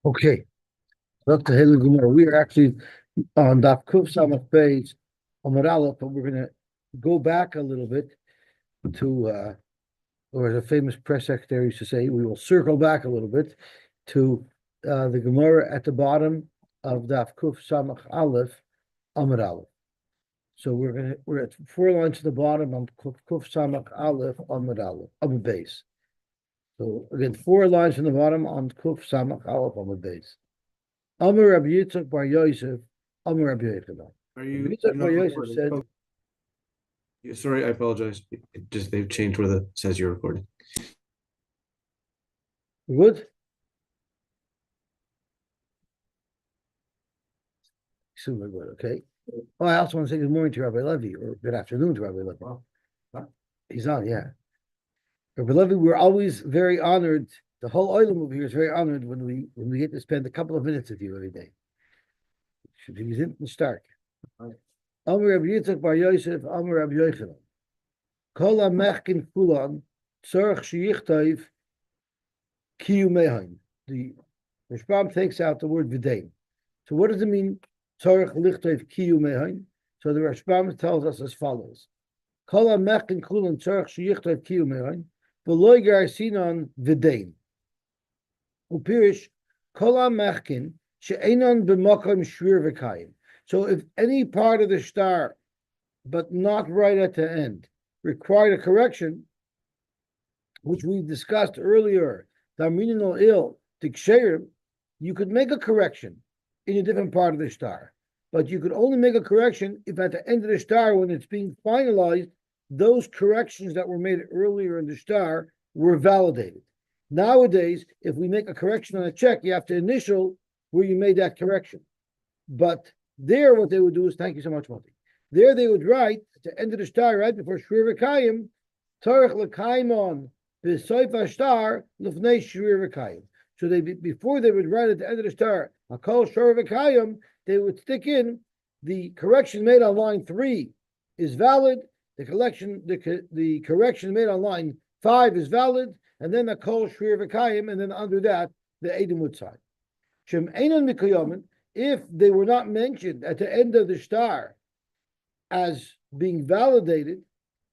Okay, Dr. Haley Gumar. We are actually on Daf Kuf Samach Beis Amud Aleph, but we're going to go back a little bit to, or as a famous press secretary used to say, we will circle back a little bit to the Gemara at the bottom of Daf Kuf Samach Aleph Amud Aleph. So we're at 4 lines to the bottom on Kuf Samach Aleph Amud Aleph Amud Beis. So again, 4 lines from the bottom on Kuf Samach Aleph Amud Beis. Amar Rabbi Yitzchak Bar Yosef, Amar Rabbi Yechanan. Are Rabbi you Yitzchak Bar not Yosef recording? said, Sorry, I apologize. It just they've changed where it says you're recording. "Good." Super good. Okay. Oh, I also want to say good morning to Rabbi Levi, or good afternoon to Rabbi Levi. Wow. He's on, yeah. Rabbi Levi, we're always very honored. The whole Oilam over here is very honored when we get to spend a couple of minutes with you every day. Should be in and start. Right. Amar Rabbi Yitzchak Bar Yosef, Amar Rabbi Yechanan. Kol mechkin kulan tzorch sheyichtayv kiyumehain. The Rashbam takes out the word v'dein. So what does it mean? Tzorch lichtayv kiyumehain. So the Rashbam tells us as follows: Kol mechkin kulan tzorch sheyichtayv kiyumehain v'loy garsinon v'dein. Upirish kol mechkin she'enon b'makom shvir v'kayim. So if any part of the star, but not right at the end, required a correction, which we discussed earlier, Daminal il Diksherim, you could make a correction in a different part of the star. But you could only make a correction if at the end of the star, when it's being finalized, those corrections that were made earlier in the star were validated. Nowadays, if we make a correction on a check, you have to initial where you made that correction. But there, what they would do is, thank you so much, Monty. There they would write at the end of the star, right before Shvir V'Kayim, Tarech L'Kaimon V'Soif HaStar L'Fnei Shvir V'Kayim. So they before they would write at the end of the star, Hakol Shvir V'Kayim, they would stick in the correction made on line 3 is valid. The correction made on line 5 is valid, and then Hakol Shvir V'Kayim, and then under that the Eidim would sign. Shem Einon Mikoyamin. If they were not mentioned at the end of the star as being validated,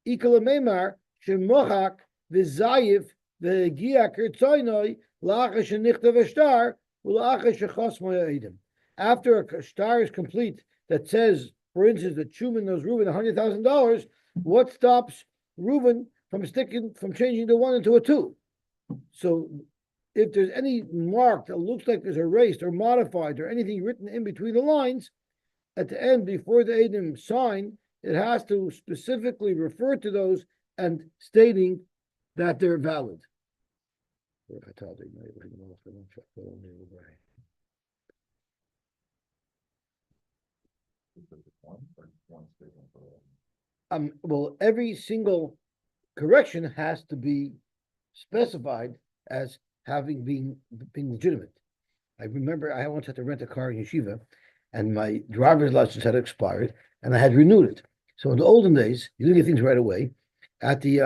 Ikala Memar, Shemochak, Vizayev, Vegia Kertsoinoi, Lacha Shenichtav Star, Ulacha Shechos Moyadim. After a star is complete that says, for instance, that Schumann knows Reuben $100,000, what stops Reuben from changing the 1 into a 2? So if there's any mark that looks like there's erased or modified or anything written in between the lines, at the end, before the Eidim sign, it has to specifically refer to those and stating that they're valid. Well, every single correction has to be specified as having being legitimate. I remember I once had to rent a car in yeshiva, and my driver's license had expired, and I had renewed it. So in the olden days, you didn't get things right away. At the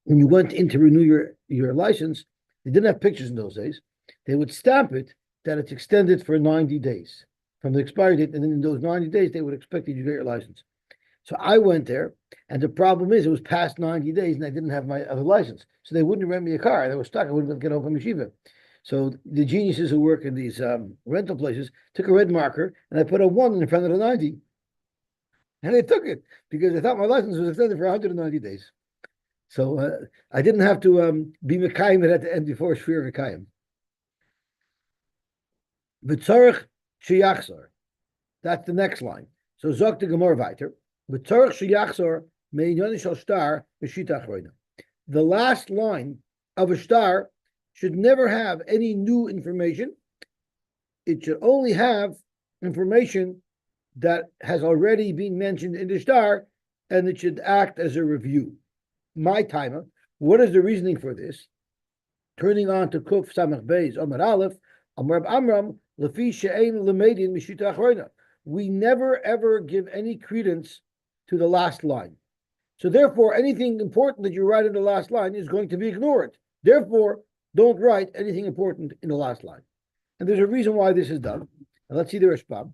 when you went in to renew your license, they didn't have pictures in those days. They would stamp it that it's extended for 90 days from the expiry date, and then in those 90 days, they would expect you to get your license. So I went there, and the problem is it was past 90 days, and I didn't have my other license. So they wouldn't rent me a car. They were stuck. I wouldn't get home from yeshiva. So the geniuses who work in these rental places took a red marker, and I put a 1 in front of the 90. And they took it, because they thought my license was extended for 190 days. So I didn't have to be Mekayim at the end before Shvir Mekayim. B'tzorech sheyachzor. That's the next line. So Zok the Gemara weiter. B'tzorech sheyachzor me'inyan shel star b'shita achroina. The last line of a star should never have any new information. It should only have information that has already been mentioned in the star, and it should act as a review. My timer, what is the reasoning for this? Turning on to Kuf Samach Beis Amar Aleph, Amar Amram, Lefi She'ein Lemedin Mishita Achroina. We never ever give any credence to the last line. So therefore, anything important that you write in the last line is going to be ignored. Therefore, don't write anything important in the last line. And there's a reason why this is done. And let's see the Rashbam.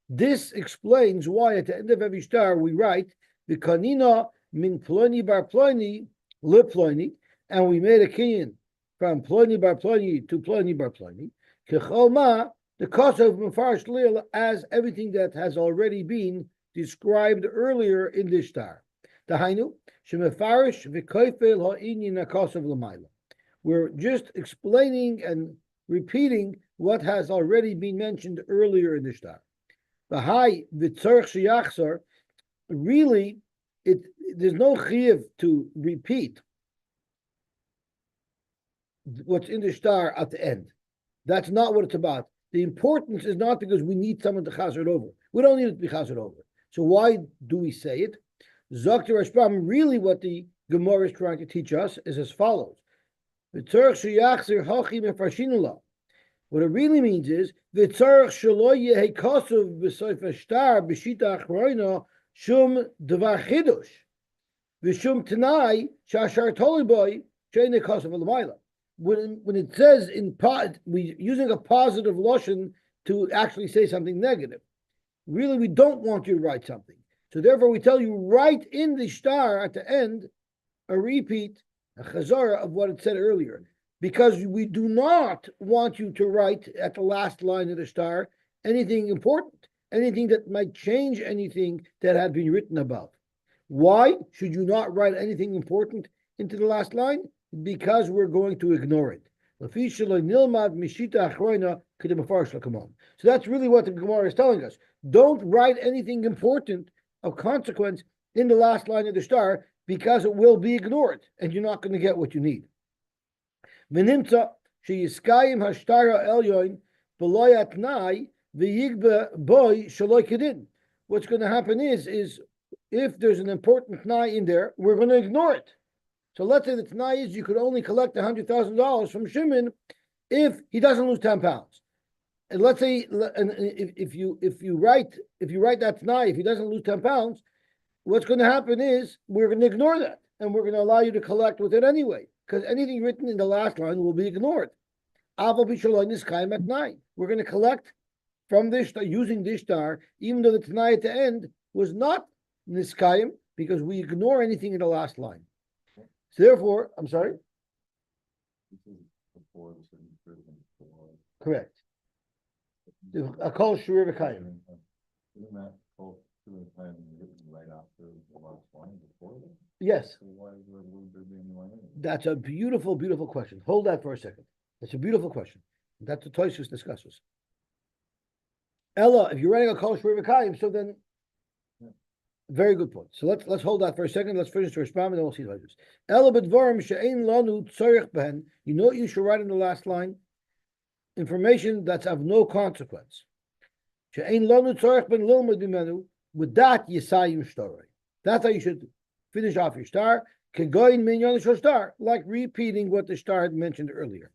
This explains why at the end of every star we write the kanina min ploni bar ploni le ploni, and we made a kinyan from ploni bar ploni to ploni bar ploni. Kecholma, the cause of mefarish lil, as everything that has already been described earlier in this star. Dahainu shemefarish v'koifel ha'inyin hakos of l'mayla. We're just explaining and repeating what has already been mentioned earlier in the star. Bahai v'tzorch sheyachzor, really, there's no chiyuv to repeat what's in the star at the end. That's not what it's about. The importance is not because we need someone to chazer it over. We don't need it to be chazer over. So why do we say it? Zok to Rashbam, really what the Gemara is trying to teach us is as follows. What it really means is shum devar chidush v'shum tanai shashar toliboy she'ene kosav l'mayla. When it says in we using a positive lashon to actually say something negative. Really, we don't want you to write something. So therefore, we tell you write in the star at the end a repeat, a chazara of what it said earlier, because we do not want you to write at the last line of the star anything important, anything that might change anything that had been written above. Why should you not write anything important into the last line? Because we're going to ignore it. So that's really what the Gemara is telling us. Don't write anything important of consequence in the last line of the star, because it will be ignored and you're not going to get what you need. What's going to happen is if there's an important tnai in there, we're going to ignore it. So let's say the tnai is you could only collect $100,000 from Shimon if he doesn't lose 10 pounds. And let's say, and if you write that tnai, if he doesn't lose 10 pounds, what's going to happen is we're going to ignore that and we're going to allow you to collect with it anyway, because anything written in the last line will be ignored. We're going to collect from this star, using this star, even though the tnai at the end was not niskayim, because we ignore anything in the last line. So therefore, I'm sorry? Correct. A kol shur v'kayim. Isn't that kol shur v'kayim written right after the last line before it? Yes. So why is there a little bit in the line? That's a beautiful, beautiful question. Hold that for a second. That's a beautiful question. That's what Tosfos discusses. Ella, if you're writing a kol shur v'kayim, so then very good point. So let's hold that for a second. Let's finish the Rashbam and then we'll see like this. Ella b'dvarim she'ein lanu tzorich behen. You know what you should write in the last line? Information that's of no consequence. She'ein lanu tzorich ben lilmud b'menu. With that, yisayim shtarei. That's how you should finish off your star. Kegoyin minyan shel star, like repeating what the star had mentioned earlier.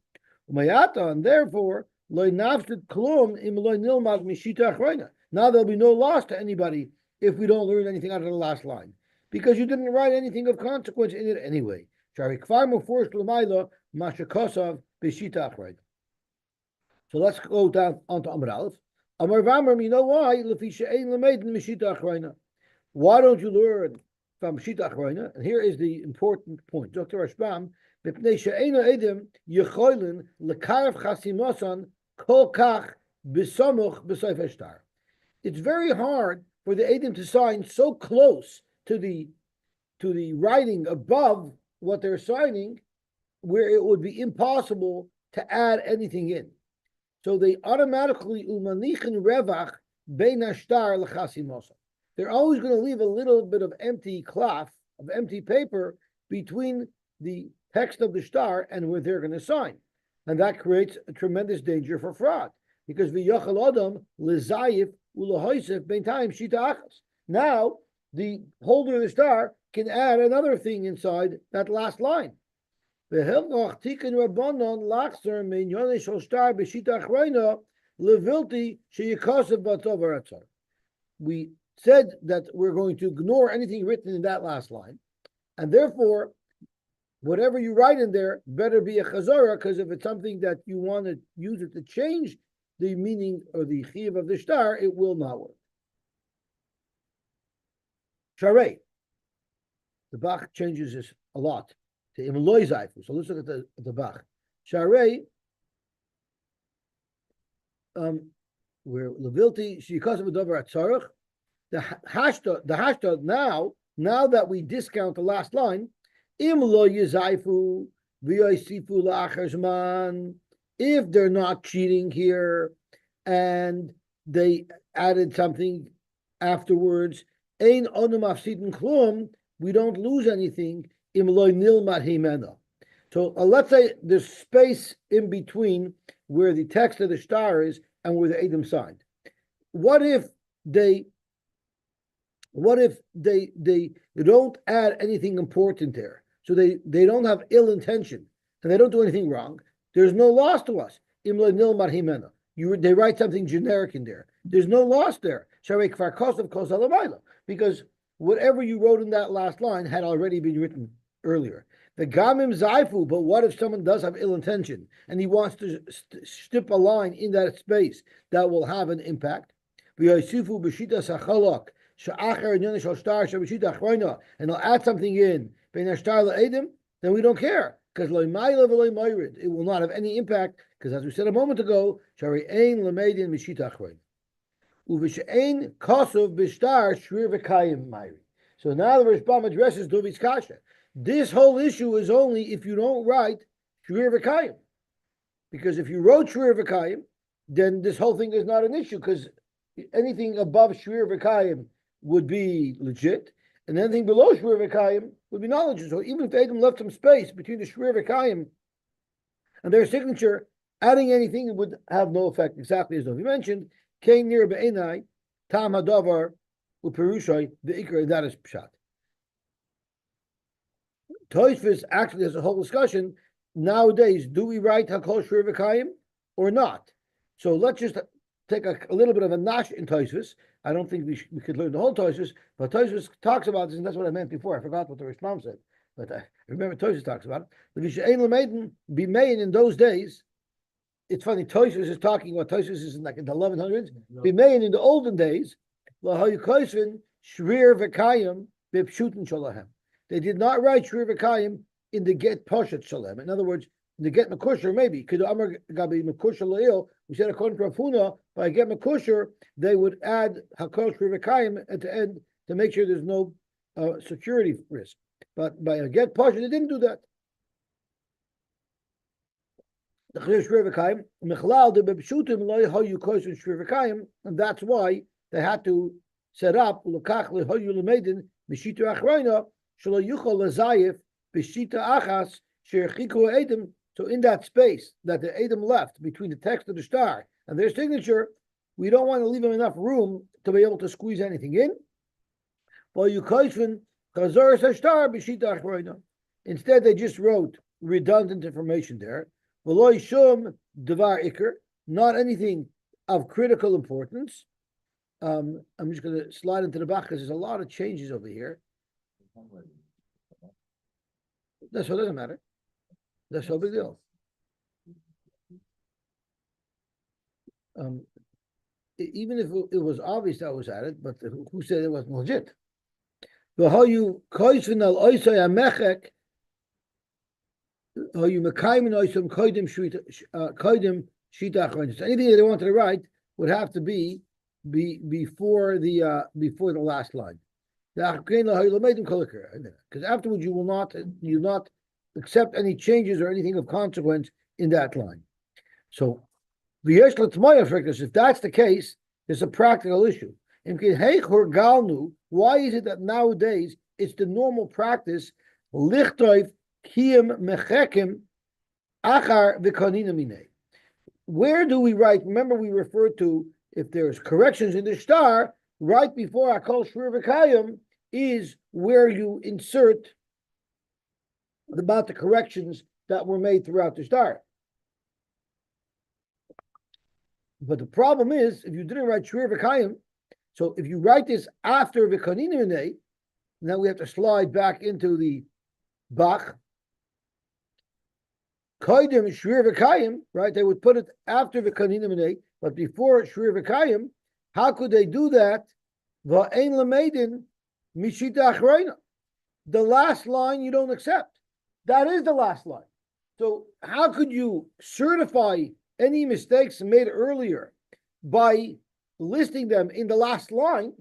Umayata, and therefore, loy nafsid klum im loy nilmad mishita achroina. Now there'll be no loss to anybody if we don't learn anything out of the last line, because you didn't write anything of consequence in it anyway. So let's go down onto Amar Aleph. Amar Vamar, you know why? Why don't you learn from Shita Achroina? And here is the important point. Dr. Rashbam, it's very hard for the Edom to sign so close to the writing above what they're signing, where it would be impossible to add anything in. So they automatically umanichin revach bein hashtar l'chasimosa. They're always going to leave a little bit of empty cloth, of empty paper, between the text of the star and where they're going to sign. And that creates a tremendous danger for fraud, because v'yochel adam l'zayif u'lahoisef bein time shita achas. Now, the holder of the star can add another thing inside that last line. We said that we're going to ignore anything written in that last line. And therefore, whatever you write in there better be a chazara, because if it's something that you want to use it to change the meaning or the chiyuv of the shtar, it will not work. Sharei. The Bach changes this a lot to imloy zayfu. So let's look at the Bach. Sharei, where levilti shikos of a dover at tzarich. The hashta now that we discount the last line, imloy yizayfu v'yosifu la'achar zman. If they're not cheating here and they added something afterwards, ein onu mafsidin klum. We don't lose anything. Imloy nilmat himena. So let's say there's space in between where the text of the shtar is and where the Edom signed. What if they don't add anything important there? So they don't have ill intention and they don't do anything wrong. There's no loss to us. Imloy nilmat himena. They write something generic in there. There's no loss there. Because whatever you wrote in that last line had already been written earlier. The gamim zaifu, but what if someone does have ill intention and he wants to strip a line in that space that will have an impact? And he'll add something in, then we don't care. Because it will not have any impact, because as we said a moment ago, Uv'she'ein kosov b'shtar shrir v'kayim mayri. So now the Rishbam addresses Dovid's kasha. This whole issue is only if you don't write shrir v'kayim, because if you wrote shrir v'kayim, then this whole thing is not an issue, because anything above shrir v'kayim would be legit, and anything below shrir v'kayim would be not legit. So even if Adam left some space between the shrir v'kayim and their signature, adding anything would have no effect. Exactly as Dovid mentioned. Came near be'enai, tam hadavar uperushay the ikar, that is pshat. Tosfos actually has a whole discussion nowadays. Do we write hakol shrir v'kayim or not? So let's just take a little bit of a nash in Tosfos. I don't think we could learn the whole Tosfos, but Tosfos talks about this, and that's what I meant before. I forgot what the Rishbam said, but I remember Tosfos talks about it. The v'she'ein l'meidin b'mein in those days. It's funny, Tosfos is talking about Tosfos is like in the 1100s. B'mein in the olden days, shrir v'kayim b'pshutin shalahem. They did not write shrir v'kayim in the get poshet shalem. In other words, in the get makusher maybe. Could amar gabi makusher leil. We said according to Rav Huna, by get makusher they would add hakol shrir v'kayim at the end to make sure there's no security risk. But by a get poshet they didn't do that. And that's why they had to set up so in that space that the Edom left between the text of the star and their signature, we don't want to leave them enough room to be able to squeeze anything in. Instead, they just wrote redundant information there. Not anything of critical importance. I'm just going to slide into the back because there's a lot of changes over here. That's what doesn't matter. That's no big deal. Even if it was obvious that was added, but who said it wasn't legit? Anything that they wanted to write would have to be before the last line. Because afterwards you will not accept any changes or anything of consequence in that line. So if that's the case, it's a practical issue. Why is it that nowadays it's the normal practice lichtoiv kiyum mechekim achar v'konina minei? Where do we write? Remember, we referred to if there's corrections in the star, right before Akol Shrir V'Kayim is where you insert about the corrections that were made throughout the star. But the problem is, if you didn't write Shrir V'Kayim, so if you write this after V'Konina Minei, Now we have to slide back into the Bach. Koidim Shrir V'Kayim, right? They would put it after the Kaninim, but before Shrir V'Kayim. How could they do that? V'Ein Lameidin Mishita Achreina. The last line you don't accept. That is the last line. So how could you certify any mistakes made earlier by listing them in the last line?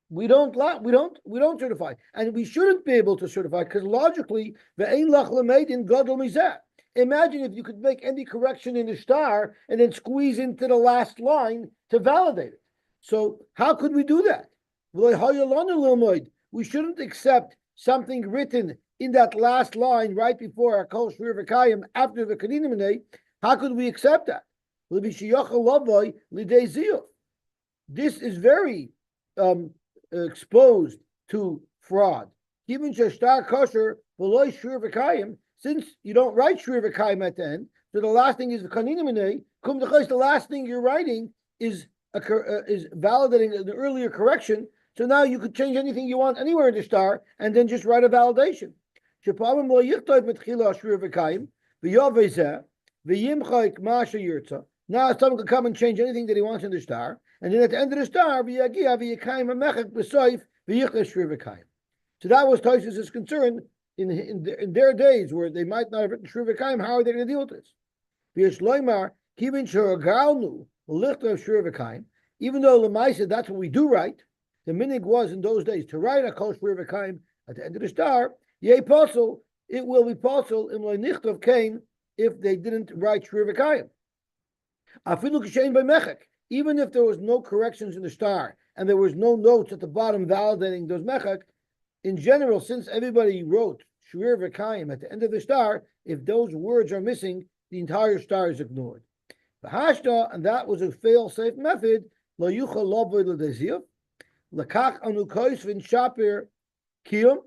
We don't certify, and we shouldn't be able to certify because logically, ve'ein lach lameidin gadol mizeh. Imagine if you could make any correction in the star and then squeeze into the last line to validate it. So how could we do that? We shouldn't accept something written in that last line right before our kol shrir v'kayim after the kaninim. How could we accept that? This is very exposed to fraud. Even shtar kosher v'loy shrir v'kayim. Since you don't write shrir v'kayim at the end, so the last thing is the kaninim. The last thing you're writing is validating an earlier correction. So now you could change anything you want anywhere in the star and then just write a validation. Now someone could come and change anything that he wants in the star, and then at the end of the star, so that was Tosfos' concern in their days where they might not have written Shrir V'Kayim. How are they going to deal with this? Even though Lemaisa, that's what we do write, the minig was in those days to write a kol Shrir V'Kayim at the end of the star. It will be possible in Nichtav Kain if they didn't write Shrir V'Kayim. Even if there was no corrections in the star and there was no notes at the bottom validating those mechak, in general, since everybody wrote Shrir V'Kayim at the end of the star, if those words are missing, the entire star is ignored. The hashta, and that was a fail-safe method. Lo yuchal lovoy l'deziv, lekach anu koisvin shapir kiyum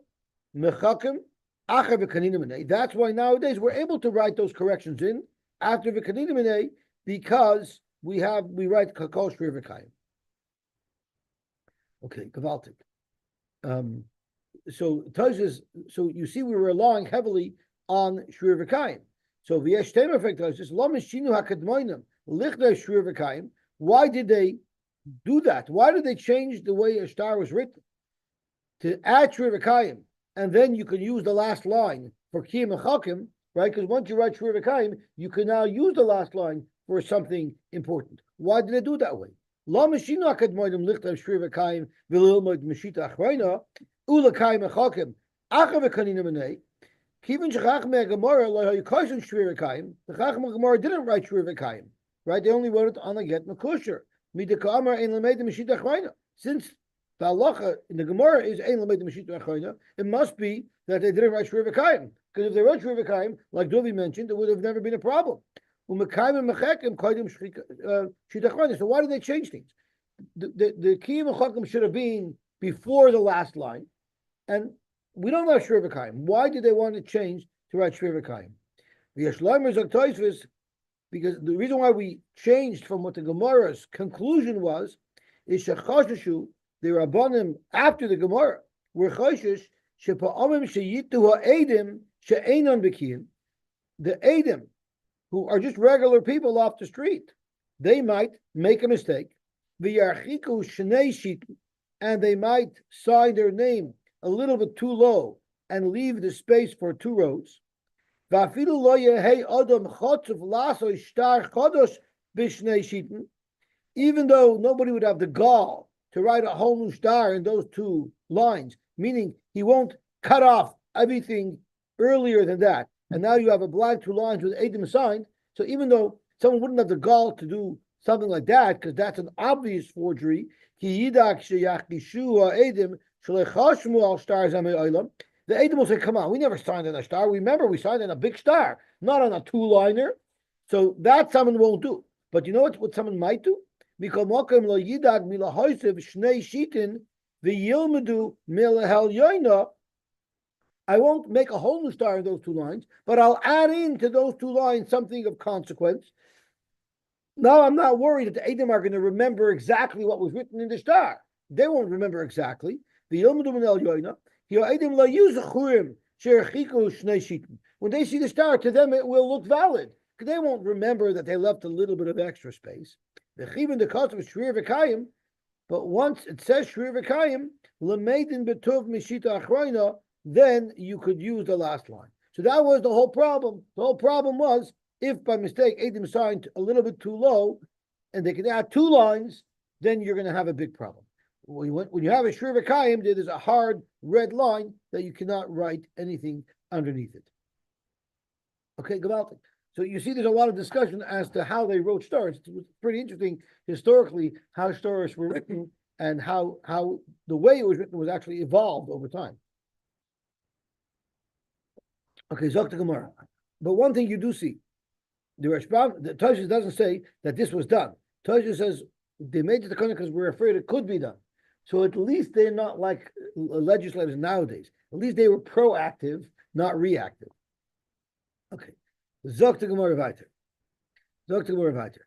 mechakim acher v'kaninim. That's why nowadays we're able to write those corrections in after v'kaninim because we write kol Shrir V'Kayim. Okay, gewaltig. So you see, we were relying heavily on Shrir V'Kayim. So v'yesh tema effect Tosfos lo mishinu hakadmonim lichdei Shrir V'Kayim. Why did they do that? Why did they change the way a star was written to add Shrir V'Kayim, and then you can use the last line for kiyum mechakim, right? Because once you write Shrir V'Kayim, you can now use the last line for something important. Why did they do that way? Lo mishinu hakadmonim lichdei Shrir V'Kayim v'lilmod mishita achreina. Ulakayim mechakim acher v'kaninim. Even Shechachmei Gemara, like Shrir V'Kayim, the Chachmei Gemara didn't write Shrir V'Kayim, right? They only wrote it on a get mekusher. Midaka'amar ein lameid mishita achreina. Since the halacha in the Gemara is ein lameid mishita achreina, it must be that they didn't write Shrir V'Kayim. Because if they wrote Shrir V'Kayim, like Dovi mentioned, it would have never been a problem. Umekayim and mechakim koidim shita achreina. So why did they change things? The kiyum mechakim should have been before the last line, and we don't have Shrir V'Kayim. Why did they want to change to write Shrir V'Kayim? Because the reason why we changed from what the Gemara's conclusion was is shechashashu the Rabbanim after the Gemara were choshesh shepa'amim sheyitu ha'edim she'einon b'kiyim. The edim, who are just regular people off the street, they might make a mistake. V'yarchiku shnei shitin, and they might sign their name a little bit too low and leave the space for two rows. Even though nobody would have the gall to write a whole new star in those two lines, meaning he won't cut off everything earlier than that. And now you have a blank two lines with Edim signed. So even though someone wouldn't have the gall to do something like that, because that's an obvious forgery, the Edom will say, come on, we never signed on a star. Remember, we signed on a big star, not on a two-liner. So that someone won't do. But you know what someone might do? I won't make a whole new star in those two lines, but I'll add into those two lines something of consequence. Now I'm not worried that the Edom are going to remember exactly what was written in the star. They won't remember exactly. When they see the star, to them it will look valid. Because they won't remember that they left a little bit of extra space. But once it says Shrir V'Kayim, L'meidin B'Tuv Mishita Achroina, then you could use the last line. So that was the whole problem. The whole problem was, if by mistake Edim signed a little bit too low, and they can add 2 lines, then you're going to have a big problem. When you have a Shrir V'Kayim, there is a hard red line that you cannot write anything underneath it. Okay, Gavaltic. So you see there's a lot of discussion as to how they wrote stars. It was pretty interesting historically how stars were written and how the way it was written was actually evolved over time. Okay, Zok Gemara. But one thing you do see, the Tosha doesn't say that this was done. Tosha says they made it the Kohen because we're afraid it could be done. So at least they're not like legislators nowadays. At least they were proactive, not reactive. Okay. Zok to Gemara weiter. Zok to Gemara weiter.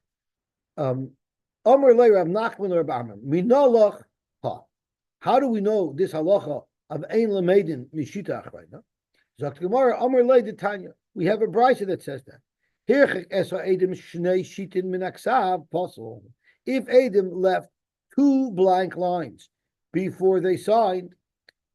Omer le Rav Nachman or Rav Amram. Minoloch ha. How do we know this halacha of ein lemedin mishita achrayna? Zok to Gemara. Omer le de Tanya. We have a brisa that says that. Hirchik esa edim shnei shitin min aksav posel. If Edim left 2 blank lines before they signed,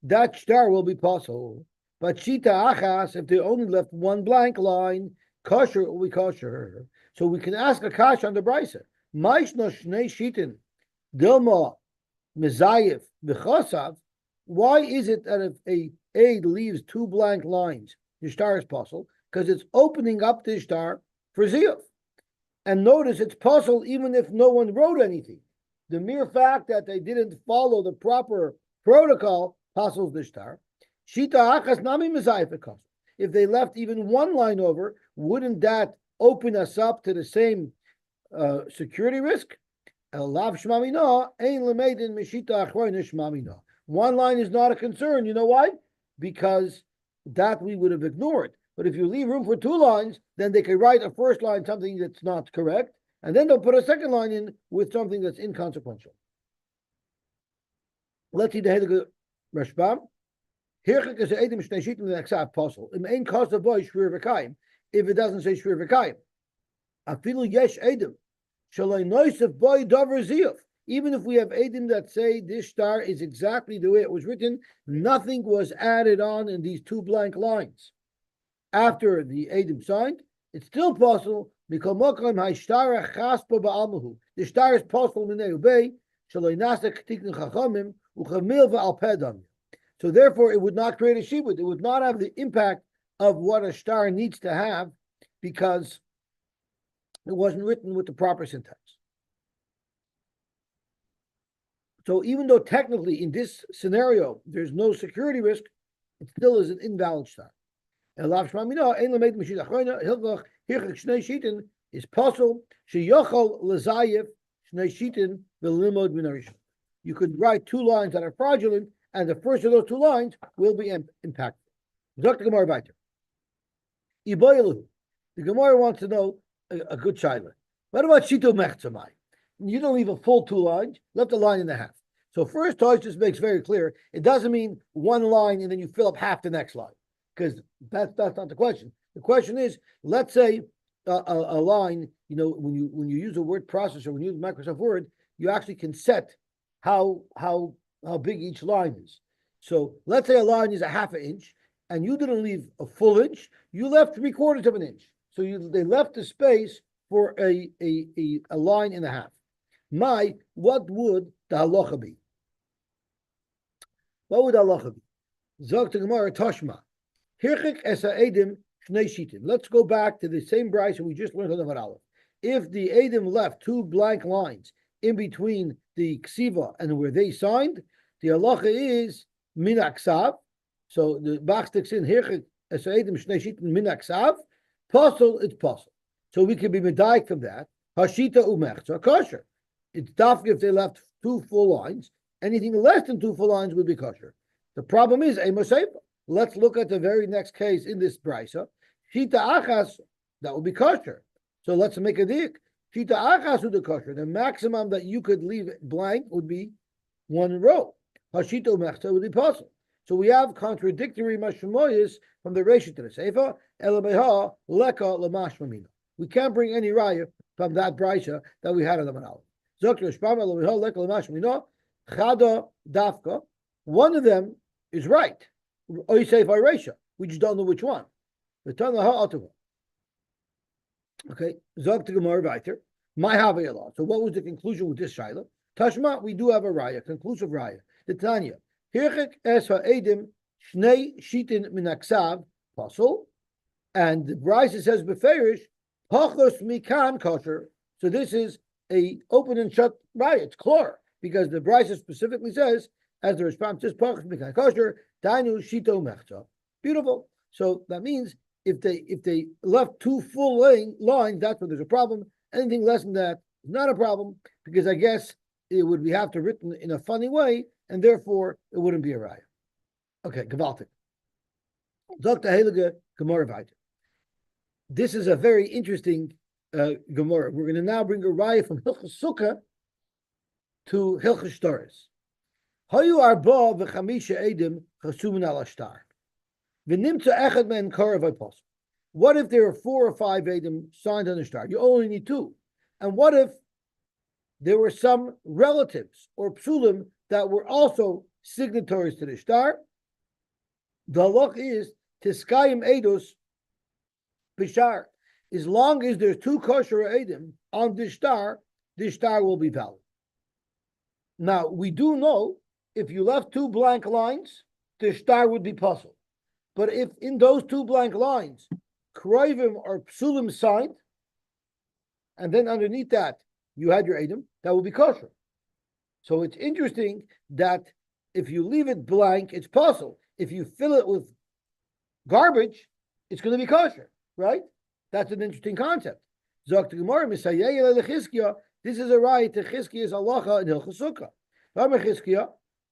that star will be possible. But shita achas, if they only left 1 blank line, kosher will be kosher. So we can ask a kash on the brisa. Maishno shnei shitin dilma mezayev v'chosav. Why is it that if a aid leaves 2 blank lines, the star is possible? Because it's opening up the star for ziyuf. And notice it's possible even if no one wrote anything. The mere fact that they didn't follow the proper protocol puzzles the star. Shita achas nami mezayev v'chosav. If they left even 1 line over, wouldn't that open us up to the same security risk? 1 line is not a concern. You know why? Because that we would have ignored. But if you leave room for 2 lines, then they can write a first line something that's not correct, and then they'll put a second line in with something that's inconsequential. Let's see the Heilige Rashbam. If it doesn't say Shrir V'Kayim, afilu yesh edim shaloi noisef boy davar ziyuf. Even if we have edim that say this star is exactly the way it was written, nothing was added on in these 2 blank lines. After the edim signed, it's still possible. The star is possible minei ubei shaloi nasa k'tiknu chachamim uchamil v'al pedam. So therefore, it would not create a shibud. It would not have the impact of what a star needs to have because it wasn't written with the proper syntax. So even though technically in this scenario there's no security risk, it still is an invalid star. Is possible. You could write 2 lines that are fraudulent, and the first of those 2 lines will be impactful. Dr. Gemara weiter. The Gemara wants to know a good child. What about Shito Mechzamai? You don't leave a full 2 lines, left a line and a half. So first Tosh just makes very clear, it doesn't mean 1 line and then you fill up half the next line, because that's not the question. The question is, let's say a line, when you use a word processor, when you use Microsoft Word, you actually can set how big each line is. So let's say a line is a half an inch, and you didn't leave a full inch, you left 3/4 of an inch. So they left the space for a line and a half. What would the halacha be? What would the halacha be? Zog to Gemara Toshma. Hirchik esa edim shnei shitim. Let's go back to the same brayso we just learned on the Aleph. If the edim left 2 blank lines in between the ksiva and where they signed, the halacha is min aksav. So the Bach sticks in hirchik esa edim shnei shitim min aksav. Posel, it's posel. So we can be medayik from that. Hashita umechza kosher. It's dafka if they left 2 full lines. Anything less than 2 full lines would be kosher. The problem is a moseifa. Let's look at the very next case in this brisa. Shita achas, that would be kosher. So let's make a dik. Shita achas would be kosher. The maximum that you could leave blank would be 1 row. Hashito Mechta would be possible. So we have contradictory mashmoyis from the Reshit to the Seifa. Elameha leka lamash mamina. We can't bring any raya from that brisa that we had on the Manal. Zokter Shpam elameha leka lamash mamina. Chada dafka. One of them is right. Oisef Aresha. We just don't know which one. The Tana ha'atava. Okay. Zokter Gemara weiter. My havayala. So what was the conclusion with this shaila? Tashma, we do have a raya, conclusive raya. The Tanya. Hirchik es ha'edim shnei shitin min aksav pasul, and the Brisa says beferish pachos mikan kosher. So this is a open and shut raya. It's clear because the Brisa specifically says, as the response says, pachos mikan kosher dainu shito mechta. Beautiful. So that means if they left two full lines, that's where there's a problem. Anything less than that is not a problem because I guess it would be have to written in a funny way, and therefore it wouldn't be a raya. Okay, gewaltig. Dr. Heilige Gemara weiter. This is a very interesting Gemara. We're going to now bring a raya from Hilchos Sukkah to Hilchos Shtaris. Hayu arba v'chamisha edim chasumin al ashtar. V'nimtza echad men karav v'pos. What if there are 4 or 5 edim signed on the shtar? You only need 2. And what if there were some relatives or psulim that were also signatories to the shtar? The halach is tiskayim edus bishar. As long as there's 2 kosher edim on the shtar will be valid. Now we do know if you left 2 blank lines, the shtar would be puzzled. But if in those 2 blank lines, kroivim or psulim signed, and then underneath that you had your edim, that will be kosher. So it's interesting that if you leave it blank, it's puzzle. If you fill it with garbage, it's going to be kosher, right? That's an interesting concept. Zok Gemara, this is a right to Chizkiya's halacha in Hilchos Sukkah.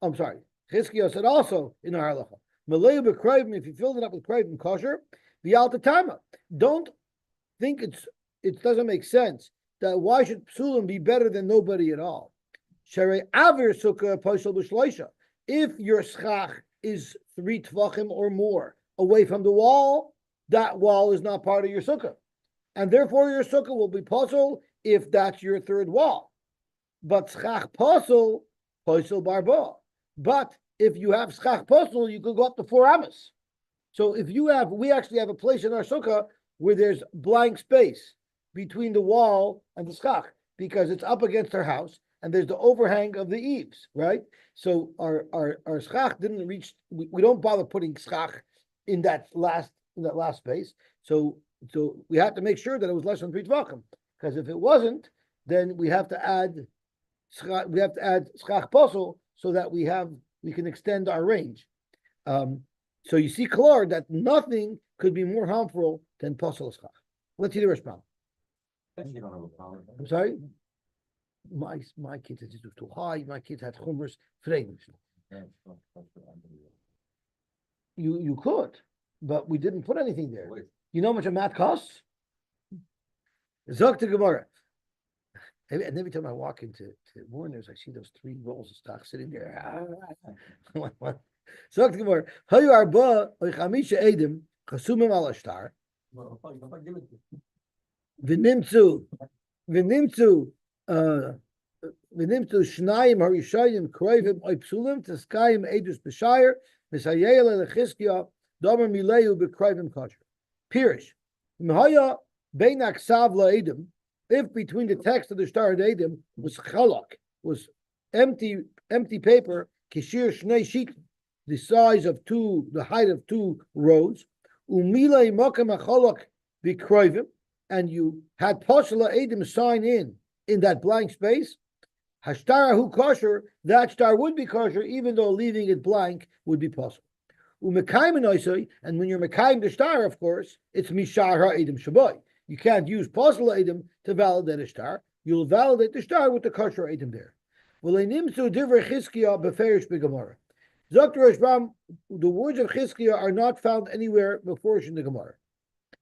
I'm sorry, Chizkiya said also in our halacha. Malay b'kroivim, if you filled it up with kroivim kosher, v'yaltatama. Don't think it doesn't make sense that why should psulim be better than nobody at all? Sherei avir sukkah posel b'shloisha. If your schach is 3 tvachim or more away from the wall, that wall is not part of your sukkah, and therefore your sukkah will be posel if that's your 3rd wall. But schach posel barba. But if you have schach posel, you could go up to 4 amas. So if we actually have a place in our sukkah where there's blank space between the wall and the schach because it's up against our house and there's the overhang of the eaves, right? So our schach didn't reach. We don't bother putting schach in that last space. So we have to make sure that it was less than 3 tvachim, because if it wasn't, then we have to add schach posel so that we can extend our range. So you see, Klor, that nothing could be more harmful than posel schach. Let's see the response. You don't have a problem. I'm sorry. My kids it was too high. My kids had chumras vreemd. You could, but we didn't put anything there. You know how much a mat costs? Zok to Gemara. And every time I walk into Warner's, I see those 3 rolls of stock sitting there. Zok to Gemara. Hayu arba oichamisha edim chasumim al ashtar. V'nimtzu shnayim harishayim kroivim oipsulim teskayim edus b'shayir misayel lechizkiya damer mileyu b'kroivim kosher. Pirish mihaya bein aksav la'edim. If between the text of the shtar and edim was chalak, was empty paper, kishir shnei shit, the size of 2, the height of 2 rows, umilei makam achalak b'kroivim, and you had posela edim sign in that blank space, hashtarahu kosher, that star would be kosher, even though leaving it blank would be possible. And when you're mekayim the star, of course, it's mishar ha'edim shaboy. You can't use posela edim to validate a star. You'll validate the star with the kosher edim there. Dr. Rashbam, the words of Chizkiya are not found anywhere before in the Gemara.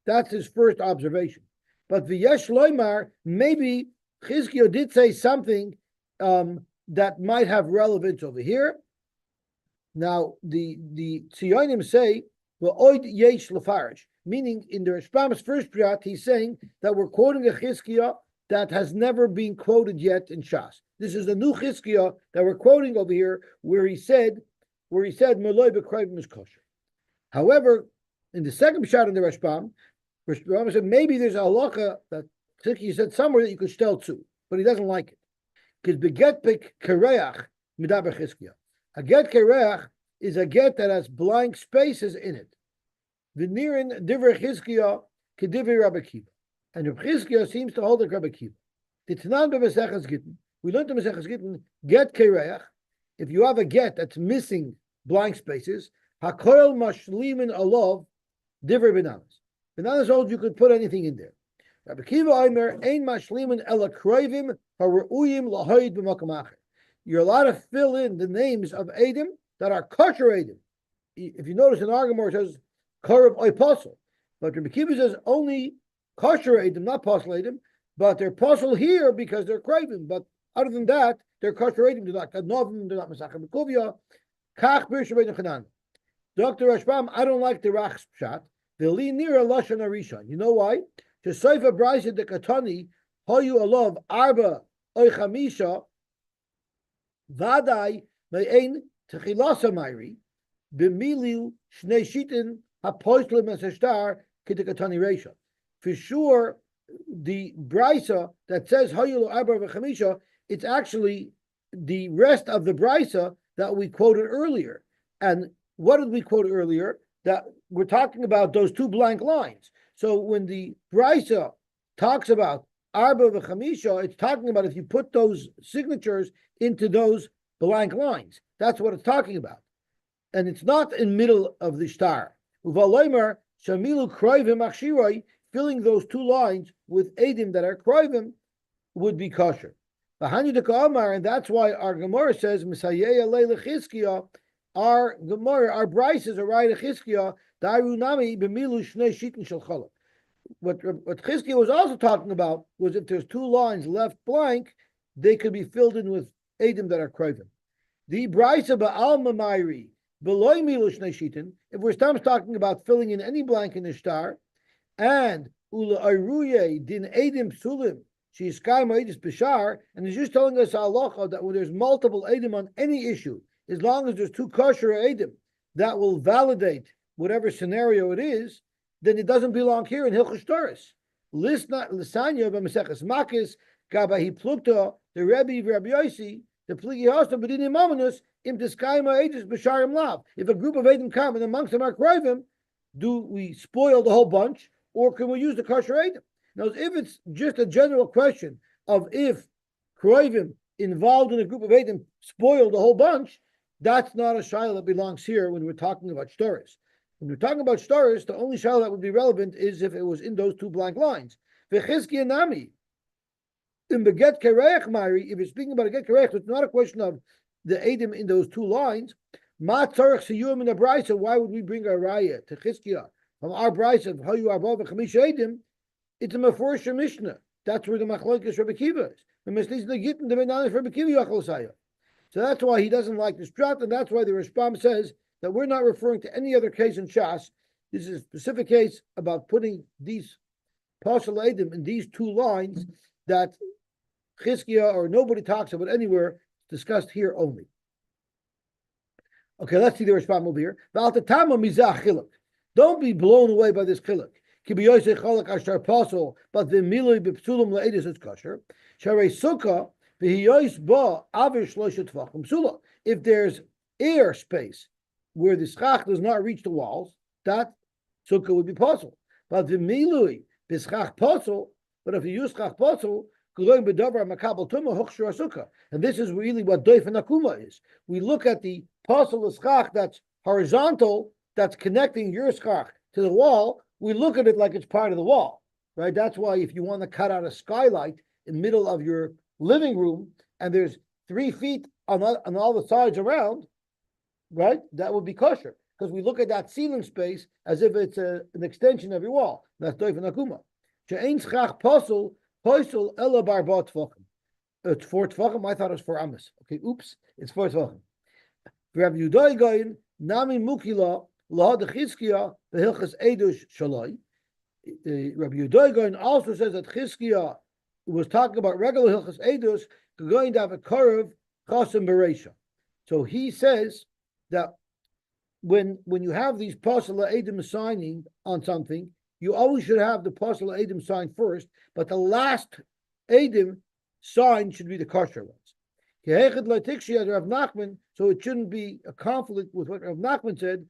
That's his first observation. But v'yesh loymar, maybe Chizkiya did say something that might have relevance over here. Now, the Tziyonim say, well, oid yesh lefarish, meaning in the Rashbam's first prat, he's saying that we're quoting a Chizkiah that has never been quoted yet in Shas. This is the new Chizkiah that we're quoting over here, where he said, Meloi b'krayvim is kosher. However, in the second shot in the Rashbam said maybe there's a halacha that Chizkiah said somewhere that you could tell too, but he doesn't like it. Because beget kareach midaber Chizkiah. A get kereach is a get that has blank spaces in it. V'nirin divrei Chizkiah k'divrei Rabbi Akiva, and Rabbi Chizkiah seems to hold like Rabbi Akiva. The Tanan b'Maseches Gittin, we learned in Maseches Gittin, get kereach. If you have a get that's missing blank spaces, hakoil mashlimin alov divrei bananas. Bananas holds you could put anything in there. Rabbi Akiva Omer ein mashlimin ela kroivim haru'uyim lahoid b'makom acher. You're allowed to fill in the names of Edom that are kosher Edom. If you notice in Argamor, it says Karev Oipasel. But Rabbi Akiva says only kosher Edom, not Pasel Edom, but they're Pasel here because they're Kravim. But other than that, they're kosher Edom. They're not Kadnovim, they're not Masachem Kuvia. Kach Bir Shabbat Chanan. Dr. Rashbam, I don't like the Rach Pshat. The Li Nira Lashon Arishon. You know why? To Seifa Braisa de Katani, Hoyu Alov Arba Oichamisha. Vadai me'ein techilasa mayri b'miliu shnei shitin hapoislim eseshtar kitikatani reisha. For sure, the brisa that says hayulu arba v'chamisha, it's actually the rest of the brisa that we quoted earlier. And what did we quote earlier? That we're talking about those two blank lines. So when the brisa talks about arba v'chamisha, it's talking about if you put those signatures into those blank lines. That's what it's talking about. And it's not in middle of the shtar. Uvaloimer shamilu kroivim achshiroi, filling those two lines with edim that are kroivim would be kosher. And that's why our Gemara says, Misayeya leila Chizkiah, our Gemara, our brises are right at Chizkiah, Darunami b'milu shnei shitin shel chalak. What Chizkiah was also talking about was if there's two lines left blank, they could be filled in with edim that are kroivim. The brisa ba'alma mayri beloy milu shnei shitin. If we're talking about filling in any blank in the shtar, and ula ayruye din edim psulim she's kai ma'edis b'shar, and it's just telling us halacha that when there's multiple edim on any issue, as long as there's two kosher edim that will validate whatever scenario it is, then it doesn't belong here in Hilchos Toros. Lisanya b'Maseches Makis gabahi plukta the Rebbe Rabbi Yosy the pligi hosta b'dinim mamonus im tiskayma edis b'sharim lav. If a group of edim come and amongst them are kroivim, do we spoil the whole bunch, or can we use the kosher edim? Now, if it's just a general question of if kroivim involved in a group of edim spoil the whole bunch, that's not a shayla that belongs here when we're talking about shtaris. When we're talking about shtaris, the only shayla that would be relevant is if it was in those two blank lines. V'chizkiah nami. In the get kereach mari, if you're speaking about a get kereach, it's not a question of the edim in those two lines. Ma tzarech siyum in a brisa. Why would we bring a raya to Chizkiah from our brisa of how you are above chamish edim? It's a mefurish mishnah. That's where the machlokes Rabbi Akiva is. The mislis negittin the benanis Rabbi Akiva yachlosaya. So that's why he doesn't like this pshat, and that's why the Rashbam says that we're not referring to any other case in Shas. This is a specific case about putting these partial edim in these two lines that Chizkiah or nobody talks about anywhere, discussed here only. Okay, let's see the Rashbam over here. Don't be blown away by this chiluk. But the milui b'psulim la'edis is kosher. Sharei sukkah v'hiyois ba avir shloshet tvachim psula. If there's air space where the schach does not reach the walls, that sukkah would be possible. But the milui b'schach possible. But if you use schach possible, and this is really what doif and akuma is. We look at the pasul schach that's horizontal, that's connecting your schach to the wall. We look at it like it's part of the wall, right? That's why if you want to cut out a skylight in the middle of your living room and there's 3 feet on all the sides around, right? That would be kosher because we look at that ceiling space as if it's an extension of your wall. That's doif and akuma. She'ein schach pasul. Poisel ela barba tefachim. It's 4 tefachim. I thought it was 4 amas. Okay, oops. It's 4 tefachim. Rabbi Yudai Goyin, Nami Mukila, La de Chizkiya, the Hilchas Edush Shalai. Rabbi Yudai Goyin also says that Chizkiya was talking about regular Hilchas Edush, going to have a Karev Chasim Bereisha. So he says that when you have these Pasala Edim signing on something, you always should have the Pasala Edim sign first, but the last Edim sign should be the kosher ones. Rav Nachman, so it shouldn't be a conflict with what Rav Nachman said.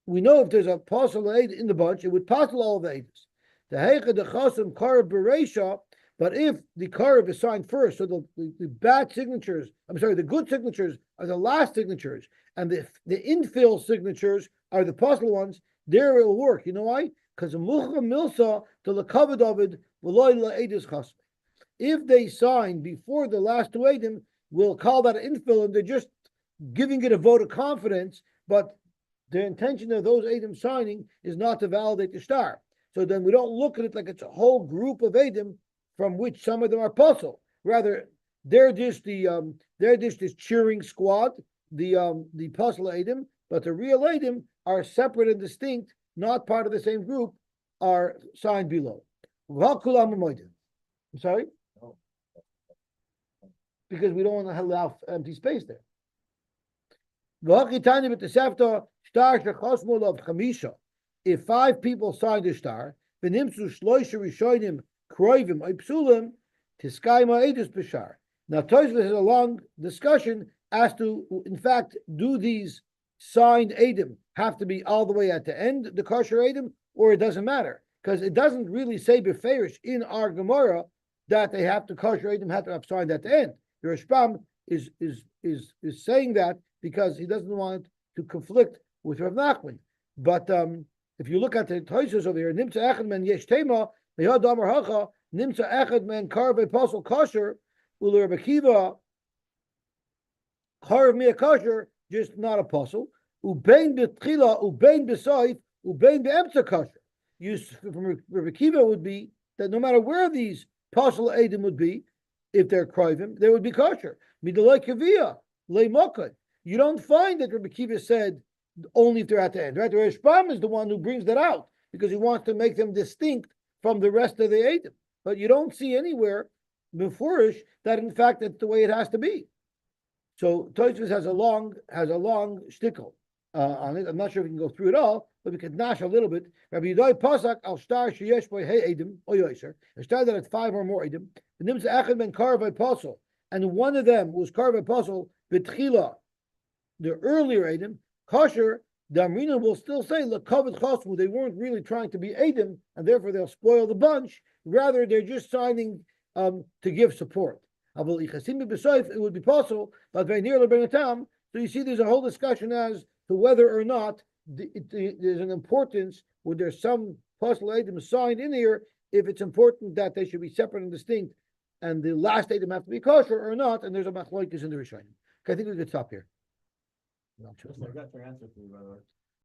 We know if there's a Pasala Eid in the bunch, it would passel all of the Edis. The Heicha the Chasim Karev Bereisha. But if the Karev is signed first, so the bad signatures, the good signatures are the last signatures, and the infill signatures are the puzzle ones, there it will work. You know why? Because Mucha Milsa to Lakavad David V'loy La'edis Chasme. If they sign before the last two Edim, we'll call that an infill, and they're just giving it a vote of confidence, but the intention of those Edim signing is not to validate the star. So then we don't look at it like it's a whole group of Edim, from which some of them are puzzle. Rather, they're just this cheering squad, the puzzle Edim, but the real Edim are separate and distinct, not part of the same group, are signed below. I'm sorry? Because we don't want to allow empty space there. If 5 people sign the star, Kroivim Ipsulim Tiskaima Edus Bishar. Now Tosfos has a long discussion as to, in fact, do these signed Edim have to be all the way at the end, the kosher Edim, or it doesn't matter? Because it doesn't really say beferish in our Gemara that they have to kosher Edim have to have signed at the end. The Rashbam is saying that because he doesn't want to conflict with Rav Nachman. But if you look at the Tosfos over here, Nimtza Echad Men Yesh Tema. Nimsa Echad Men Karve Apostle Kosher, Uler Bekiva Karv Mia Kosher, just not apostle. Ubein Betchila, Ubein Besaif, Ubein Beemtza Kosher. Use from Bekiva would be that no matter where these apostle Edim would be, if they're Krivim, they would be kosher. Midalai Kavia, Le Mokad. You don't find that Rabbi Kiva said only if they're at the end. Right? The Rashbam is the one who brings that out because he wants to make them distinct from the rest of the Edim. But you don't see anywhere beforish that in fact that's the way it has to be. So Tosfos has a long shtickle on it. I'm not sure if we can go through it all, but we could nash a little bit. Rabbi Yudai Pasak al star sheyesh boy hey Edim or Yoser. A star that had 5 or more Edim. The Nimsa Echad Ben Karv Apostle, and one of them was Karv Apostle Betchila, the earlier Edim kosher. The Amrina will still say Lakavet Chasmu. They weren't really trying to be Edim, and therefore they'll spoil the bunch. Rather, they're just signing to give support. It would be possible, but very near Tam. So you see, there's a whole discussion as to whether or not there's an importance. Would there's some possible Edim signed in here? If it's important that they should be separate and distinct, and the last Edim have to be kosher or not, and there's a machlokes in the Rishonim. Okay, I think we could stop here. I got your answer for you, by the way.